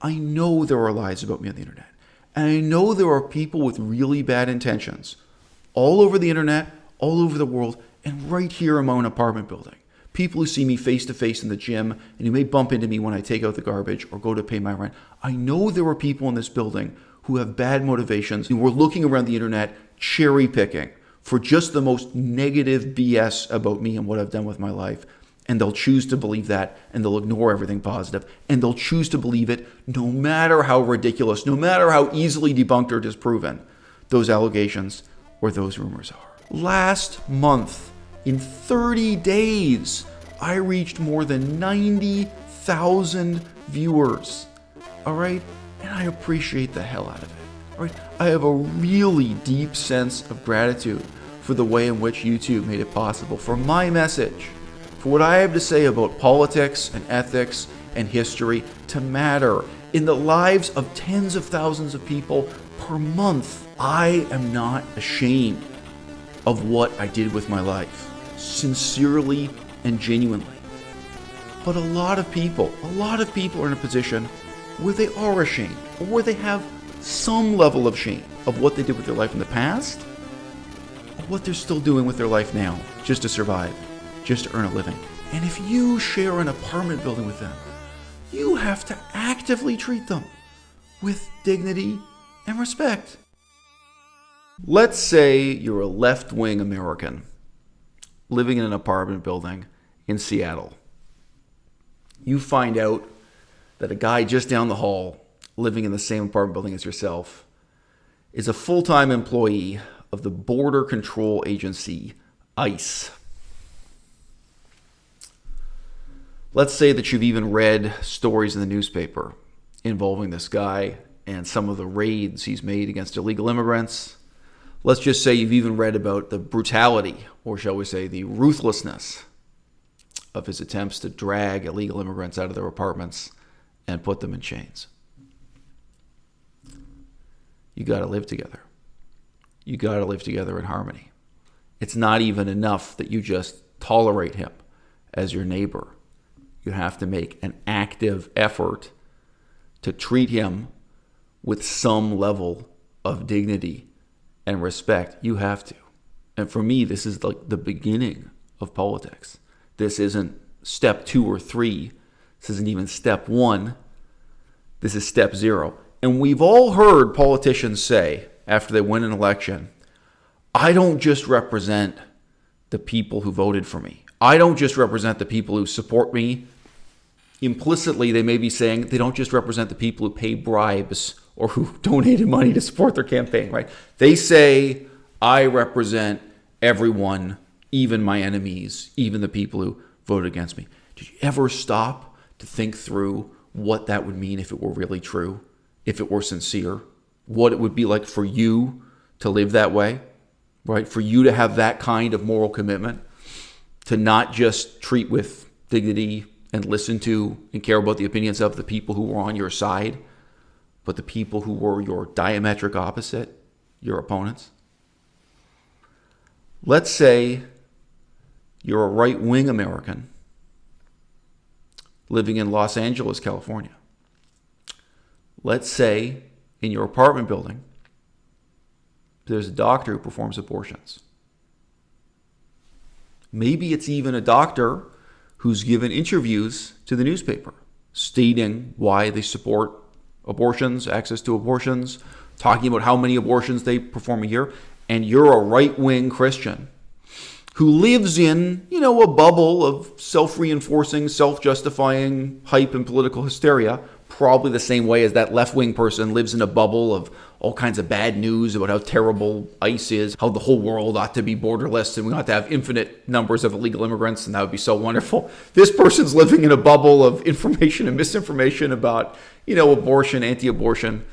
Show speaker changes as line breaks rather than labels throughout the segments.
I know there are lies about me on the internet. And I know there are people with really bad intentions all over the internet, all over the world, and right here in my own apartment building. People who see me face to face in the gym and who may bump into me when I take out the garbage or go to pay my rent. I know there are people in this building who have bad motivations, who are looking around the internet cherry picking for just the most negative BS about me and what I've done with my life. And they'll choose to believe that, and they'll ignore everything positive, and they'll choose to believe it no matter how ridiculous, no matter how easily debunked or disproven those allegations or those rumors are. Last month, in 30 days, I reached more than 90,000 viewers. All right? And I appreciate the hell out of it. All right? I have a really deep sense of gratitude for the way in which YouTube made it possible for my message, for what I have to say about politics and ethics and history to matter in the lives of tens of thousands of people per month. I am not ashamed of what I did with my life, sincerely and genuinely. But a lot of people are in a position where they are ashamed, or where they have some level of shame of what they did with their life in the past, or what they're still doing with their life now, just to survive, just to earn a living. And if you share an apartment building with them, you have to actively treat them with dignity and respect. Let's say you're a left-wing American living in an apartment building in Seattle. You find out that a guy just down the hall, living in the same apartment building as yourself, is a full-time employee of the Border Control Agency, ICE. Let's say that you've even read stories in the newspaper involving this guy and some of the raids he's made against illegal immigrants. Let's just say you've even read about the brutality, or shall we say the ruthlessness, of his attempts to drag illegal immigrants out of their apartments and put them in chains. You got to live together. You got to live together in harmony. It's not even enough that you just tolerate him as your neighbor. You have to make an active effort to treat him with some level of dignity and respect. You have to. And for me, this is like the beginning of politics. This isn't step 2 or 3. This isn't even step 1. This is step 0. And we've all heard politicians say after they win an election, I don't just represent the people who voted for me. I don't just represent the people who support me. Implicitly, they may be saying they don't just represent the people who pay bribes or who donated money to support their campaign, right? They say, I represent everyone, even my enemies, even the people who voted against me. Did you ever stop to think through what that would mean if it were really true, if it were sincere, what it would be like for you to live that way, right? For you to have that kind of moral commitment, to not just treat with dignity and listen to and care about the opinions of the people who were on your side, but the people who were your diametric opposite, your opponents. Let's say you're a right-wing American living in Los Angeles, California. Let's say in your apartment building, there's a doctor who performs abortions. Maybe it's even a doctor who's given interviews to the newspaper stating why they support abortions, access to abortions, talking about how many abortions they perform a year. And you're a right-wing Christian who lives in, a bubble of self-reinforcing, self-justifying hype and political hysteria, probably the same way as that left-wing person lives in a bubble of all kinds of bad news about how terrible ICE is, how the whole world ought to be borderless and we ought to have infinite numbers of illegal immigrants and that would be so wonderful. This person's living in a bubble of information and misinformation about, abortion, anti-abortion,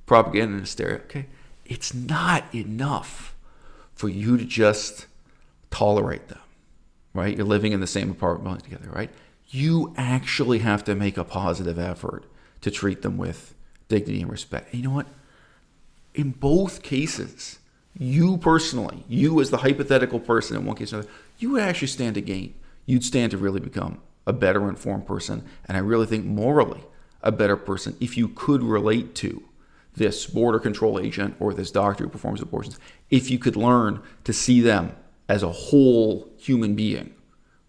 propaganda and hysteria. Okay? It's not enough for you to just tolerate them, right? You're living in the same apartment building together, right? You actually have to make a positive effort to treat them with dignity and respect. And you know what? In both cases, you personally, you as the hypothetical person in one case or another, you would actually stand to gain. You'd stand to really become a better informed person. And I really think morally, a better person if you could relate to this border control agent or this doctor who performs abortions, if you could learn to see them as a whole human being,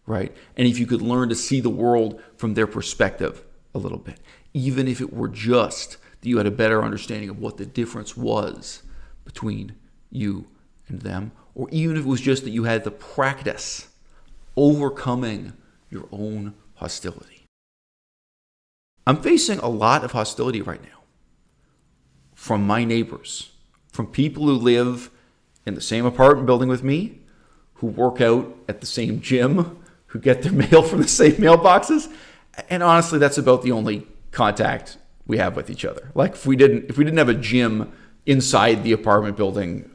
right? And if you could learn to see the world from their perspective a little bit, even if it were just that you had a better understanding of what the difference was between you and them, or even if it was just that you had the practice overcoming your own hostility. I'm facing a lot of hostility right now from my neighbors, from people who live in the same apartment building with me, who work out at the same gym, who get their mail from the same mailboxes. And honestly, that's about the only contact we have with each other. Like if we didn't have a gym inside the apartment building,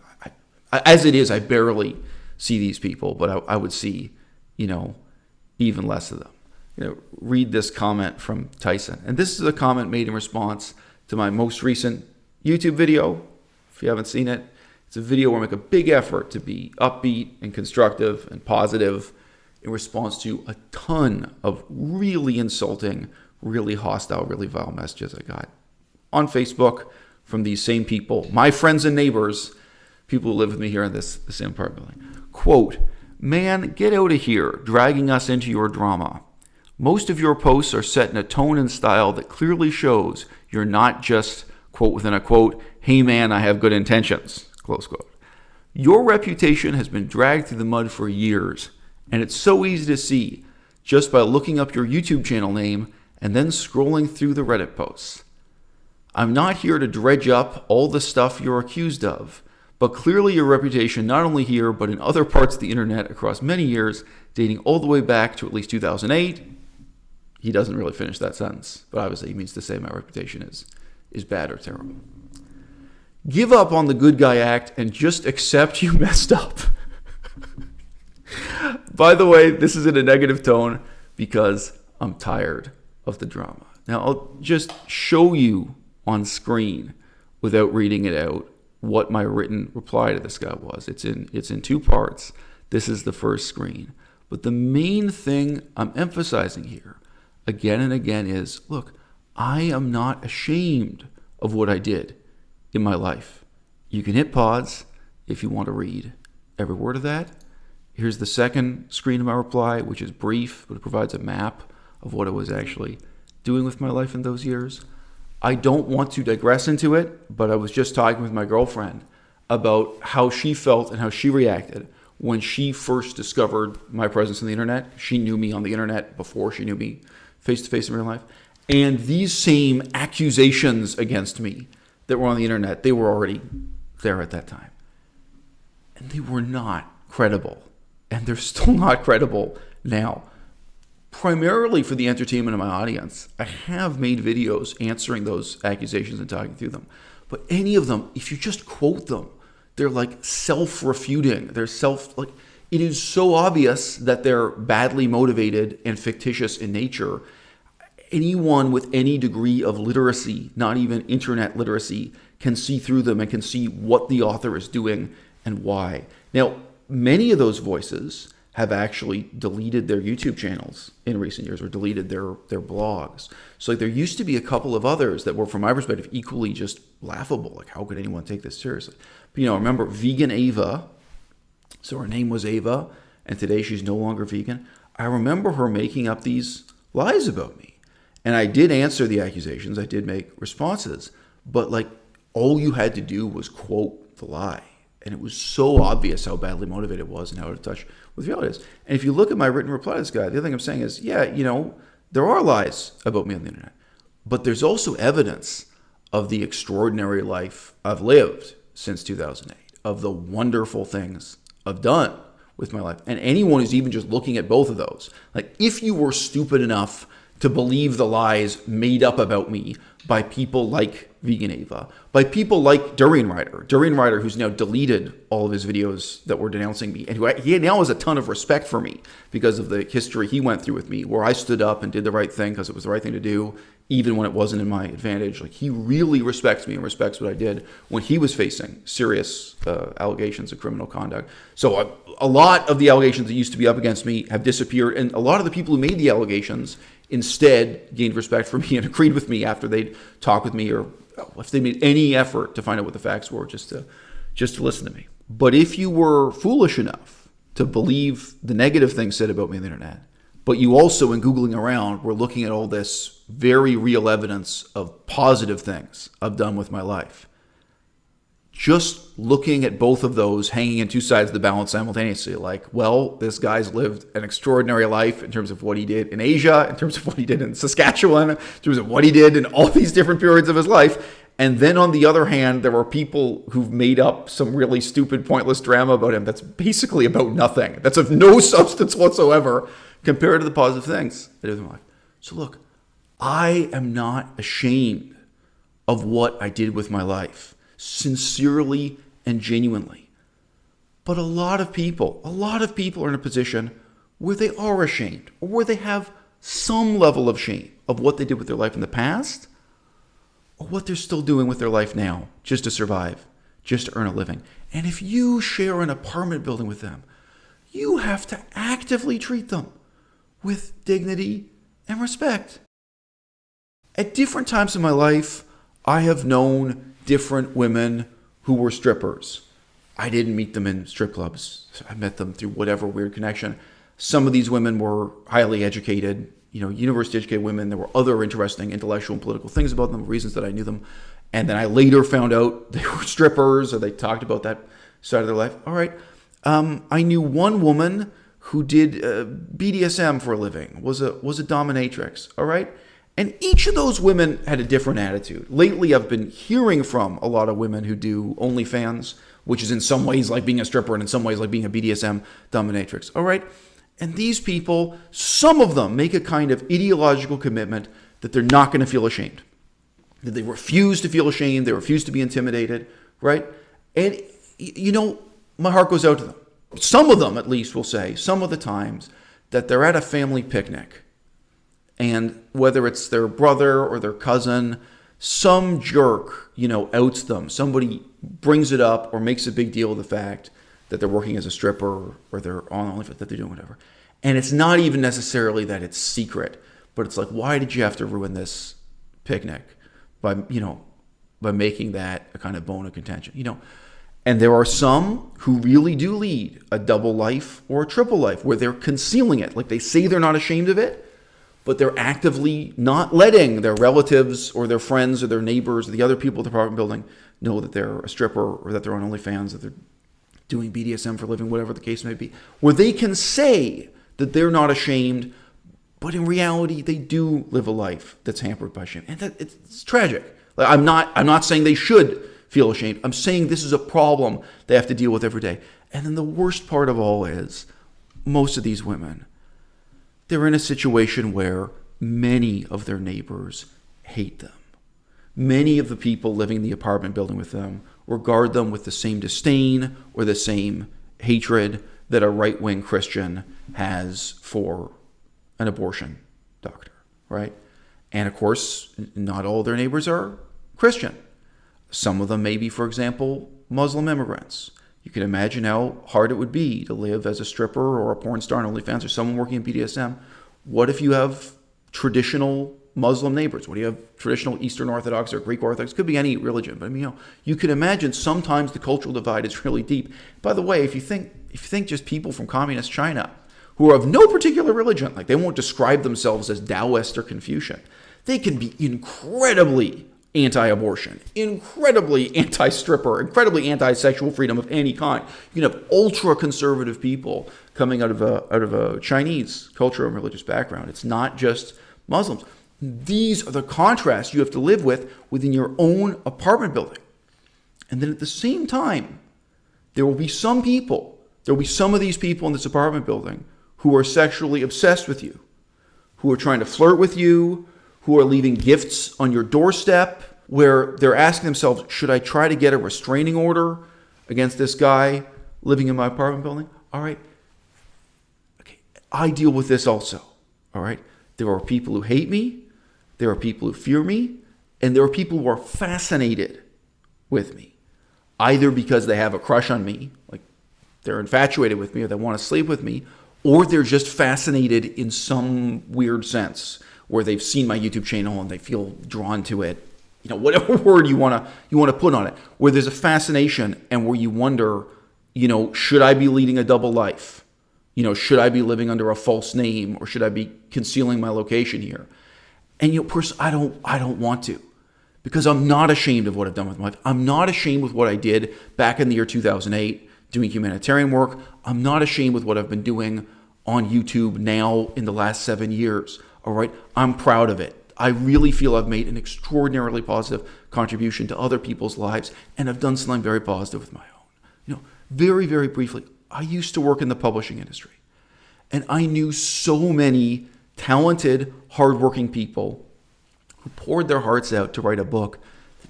as it is, I barely see these people, but I would see, even less of them. Read this comment from Tyson. And this is a comment made in response to my most recent YouTube video. If you haven't seen it, it's a video where I make a big effort to be upbeat and constructive and positive in response to a ton of really insulting, really hostile, really vile messages I got on Facebook from these same people, my friends and neighbors, people who live with me here in this same apartment building. Quote, "Man, get out of here, dragging us into your drama. Most of your posts are set in a tone and style that clearly shows you're not just, quote within a quote, hey man, I have good intentions, close quote. Your reputation has been dragged through the mud for years, and it's so easy to see just by looking up your YouTube channel name and then scrolling through the Reddit posts. I'm not here to dredge up all the stuff you're accused of, but clearly your reputation not only here, but in other parts of the internet across many years, dating all the way back to at least 2008. He doesn't really finish that sentence, but obviously he means to say my reputation is bad or terrible. Give up on the good guy act and just accept you messed up." By the way, this is in a negative tone because I'm tired of the drama. Now, I'll just show you on screen without reading it out what my written reply to this guy was. It's in two parts. This is the first screen. But the main thing I'm emphasizing here again and again is, look, I am not ashamed of what I did in my life. You can hit pause if you want to read every word of that. Here's the second screen of my reply, which is brief, but it provides a map of what I was actually doing with my life in those years. I don't want to digress into it, but I was just talking with my girlfriend about how she felt and how she reacted when she first discovered my presence on the internet. She knew me on the internet before she knew me face-to-face in real life. And these same accusations against me that were on the internet, they were already there at that time. And they were not credible. And they're still not credible now. Primarily for the entertainment of my audience, I have made videos answering those accusations and talking through them. But any of them, if you just quote them, they're like self-refuting. It is so obvious that they're badly motivated and fictitious in nature. Anyone with any degree of literacy, not even internet literacy, can see through them and can see what the author is doing and why. Now, many of those voices have actually deleted their YouTube channels in recent years or deleted their blogs. So there used to be a couple of others that were, from my perspective, equally just laughable. Like, how could anyone take this seriously? But, remember Vegan Ava. So her name was Ava, and today she's no longer vegan. I remember her making up these lies about me. And I did answer the accusations. I did make responses. But all you had to do was quote the lie. And it was so obvious how badly motivated it was and how out of touch with reality is. And if you look at my written reply to this guy, the other thing I'm saying is, there are lies about me on the internet. But there's also evidence of the extraordinary life I've lived since 2008, of the wonderful things I've done with my life. And anyone who's even just looking at both of those, if you were stupid enough to believe the lies made up about me by people like Vegan Ava, by people like Durian Ryder, who's now deleted all of his videos that were denouncing me, and he now has a ton of respect for me because of the history he went through with me, where I stood up and did the right thing because it was the right thing to do, even when it wasn't in my advantage. He really respects me and respects what I did when he was facing serious allegations of criminal conduct. So a lot of the allegations that used to be up against me have disappeared, and a lot of the people who made the allegations instead gained respect for me and agreed with me after they'd talk with me, or if they made any effort to find out what the facts were, just to listen to me. But if you were foolish enough to believe the negative things said about me on the internet, but you also, in Googling around, were looking at all this very real evidence of positive things I've done with my life, just looking at both of those hanging in two sides of the balance simultaneously, like, well, this guy's lived an extraordinary life in terms of what he did in Asia, in terms of what he did in Saskatchewan, in terms of what he did in all these different periods of his life. And then on the other hand, there are people who've made up some really stupid, pointless drama about him that's basically about nothing, that's of no substance whatsoever compared to the positive things I did in my life. So look, I am not ashamed of what I did with my life, sincerely and genuinely. But a lot of people are in a position where they are ashamed, or where they have some level of shame of what they did with their life in the past, or what they're still doing with their life now, just to survive, just to earn a living. And if you share an apartment building with them, you have to actively treat them with dignity and respect. At different times in my life, I have known different women who were strippers. I didn't meet them in strip clubs. I met them through whatever weird connection. Some of these women were highly educated, university educated women. There were other interesting intellectual and political things about them, reasons that I knew them. And then I later found out they were strippers, or they talked about that side of their life. All right. I knew one woman who did BDSM for a living, was a dominatrix. All right. And each of those women had a different attitude. Lately, I've been hearing from a lot of women who do OnlyFans, which is in some ways like being a stripper and in some ways like being a BDSM dominatrix. All right. And these people, some of them make a kind of ideological commitment that they're not going to feel ashamed, that they refuse to feel ashamed, they refuse to be intimidated, right? And, my heart goes out to them. Some of them, at least, will say, some of the times, that they're at a family picnic, and whether it's their brother or their cousin, some jerk, outs them. Somebody brings it up or makes a big deal of the fact that they're working as a stripper or they're on OnlyFans, that they're doing whatever. And it's not even necessarily that it's secret, but it's like, why did you have to ruin this picnic by making that a kind of bone of contention, And there are some who really do lead a double life or a triple life where they're concealing it. Like, they say they're not ashamed of it, but they're actively not letting their relatives or their friends or their neighbors or the other people at the apartment building know that they're a stripper or that they're on OnlyFans, that they're doing BDSM for a living, whatever the case may be, where they can say that they're not ashamed, but in reality, they do live a life that's hampered by shame. And it's tragic. Like, I'm not saying they should feel ashamed. I'm saying this is a problem they have to deal with every day. And then the worst part of all is, most of these women, they're in a situation where many of their neighbors hate them. Many of the people living in the apartment building with them regard them with the same disdain or the same hatred that a right-wing Christian has for an abortion doctor, right? And of course, not all their neighbors are Christian. Some of them may be, for example, Muslim immigrants. You can imagine how hard it would be to live as a stripper or a porn star on OnlyFans or someone working in BDSM. What if you have traditional Muslim neighbors? What do you have traditional Eastern Orthodox or Greek Orthodox? It could be any religion, but you can imagine sometimes the cultural divide is really deep. By the way, if you think just people from communist China who are of no particular religion, like they won't describe themselves as Taoist or Confucian, they can be incredibly anti-abortion, incredibly anti-stripper, incredibly anti-sexual freedom of any kind. You can have ultra-conservative people coming out of a Chinese cultural and religious background. It's not just Muslims. These are the contrasts you have to live with within your own apartment building. And then at the same time, there will be some of these people in this apartment building who are sexually obsessed with you, who are trying to flirt with you, who are leaving gifts on your doorstep, where they're asking themselves, should I try to get a restraining order against this guy living in my apartment building? All right. Okay. I deal with this also. All right. There are people who hate me. There are people who fear me. And there are people who are fascinated with me, either because they have a crush on me, like they're infatuated with me, or they want to sleep with me, or they're just fascinated in some weird sense where they've seen my YouTube channel and they feel drawn to it. You know, whatever word you want to put on it, where there's a fascination and where you wonder, you know, should I be leading a double life? You know, should I be living under a false name, or should I be concealing my location here? And you know, I don't want to, because I'm not ashamed of what I've done with my life. I'm not ashamed with what I did back in the year 2008 doing humanitarian work. I'm not ashamed with what I've been doing on YouTube now in the last 7 years. All right, I'm proud of it. I really feel I've made an extraordinarily positive contribution to other people's lives, and I've done something very positive with my own. You know, very, very briefly, I used to work in the publishing industry, and I knew so many talented, hardworking people who poured their hearts out to write a book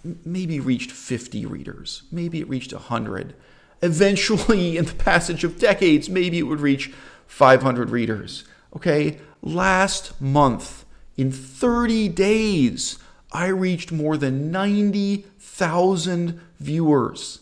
that maybe reached 50 readers, maybe it reached 100. Eventually, in the passage of decades, maybe it would reach 500 readers. Okay, last month, in 30 days, I reached more than 90,000 viewers.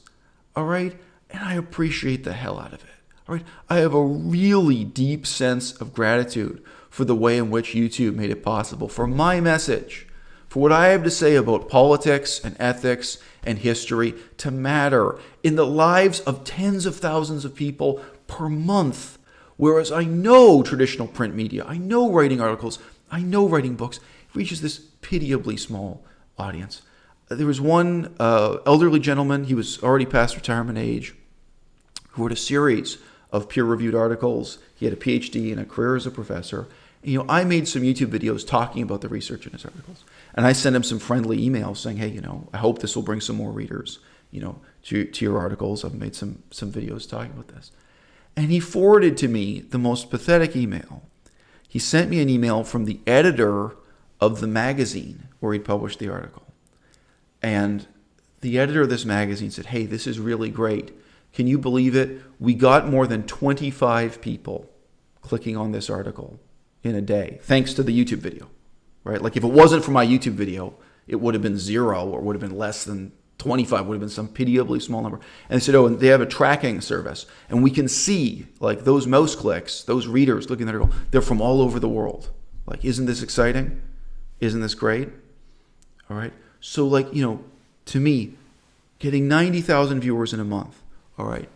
All right? And I appreciate the hell out of it. All right? I have a really deep sense of gratitude for the way in which YouTube made it possible for my message, for what I have to say about politics and ethics and history to matter in the lives of tens of thousands of people per month. Whereas I know traditional print media, I know writing articles, I know writing books, it reaches this pitiably small audience. There was one elderly gentleman, he was already past retirement age, who wrote a series of peer-reviewed articles. He had a PhD and a career as a professor. And, you know, I made some YouTube videos talking about the research in his articles. And I sent him some friendly emails saying, hey, you know, I hope this will bring some more readers, you know, to your articles. I've made some videos talking about this. And he forwarded to me the most pathetic email. He sent me an email from the editor of the magazine where he published the article. And the editor of this magazine said, hey, this is really great. Can you believe it? We got more than 25 people clicking on this article in a day, thanks to the YouTube video, right? Like if it wasn't for my YouTube video, it would have been 0 or would have been less than 25, would have been some pitiably small number. And they said, oh, and they have a tracking service. And we can see like those mouse clicks, those readers looking at the article, they're from all over the world. Like, isn't this exciting? Isn't this great? All right. So like, you know, to me, getting 90,000 viewers in a month, all right,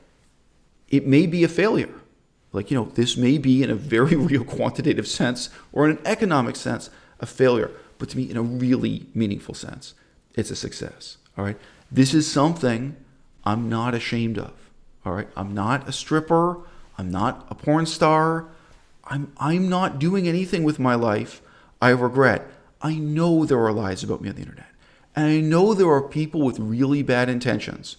it may be a failure. Like, you know, this may be in a very real quantitative sense or in an economic sense, a failure. But to me, in a really meaningful sense, it's a success. All right. This is something I'm not ashamed of. All right. I'm not a stripper. I'm not a porn star. I'm not doing anything with my life I regret. I know there are lies about me on the internet. And I know there are people with really bad intentions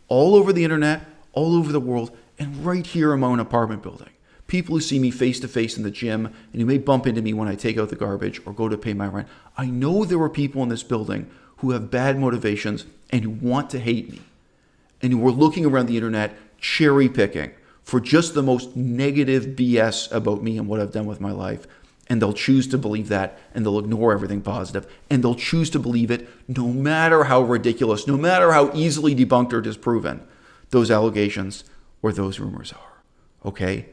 all over the internet, all over the world, and right here in my own apartment building. People who see me face to face in the gym and who may bump into me when I take out the garbage or go to pay my rent. I know there are people in this building who have bad motivations and who want to hate me and who are looking around the internet cherry picking for just the most negative BS about me and what I've done with my life. And they'll choose to believe that, and they'll ignore everything positive, and they'll choose to believe it no matter how ridiculous, no matter how easily debunked or disproven those allegations or those rumors are. Okay?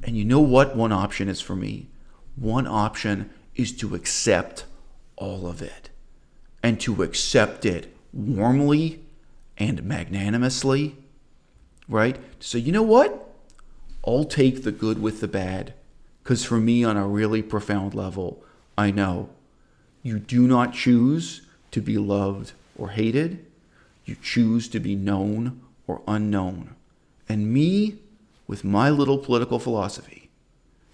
And you know what one option is for me? One option is to accept all of it, and to accept it warmly and magnanimously, right? So you know what? I'll take the good with the bad. Because for me, on a really profound level, I know you do not choose to be loved or hated. You choose to be known or unknown. And me, with my little political philosophy,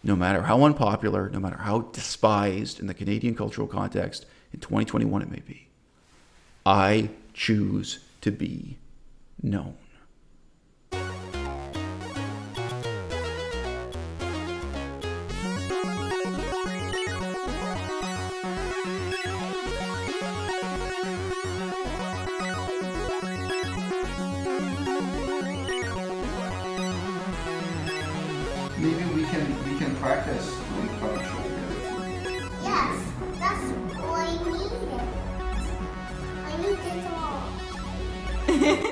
no matter how unpopular, no matter how despised in the Canadian cultural context in 2021 it may be, I choose to be known. Maybe we can practice doing punctual together.
Yes, that's all I needed. I need it all.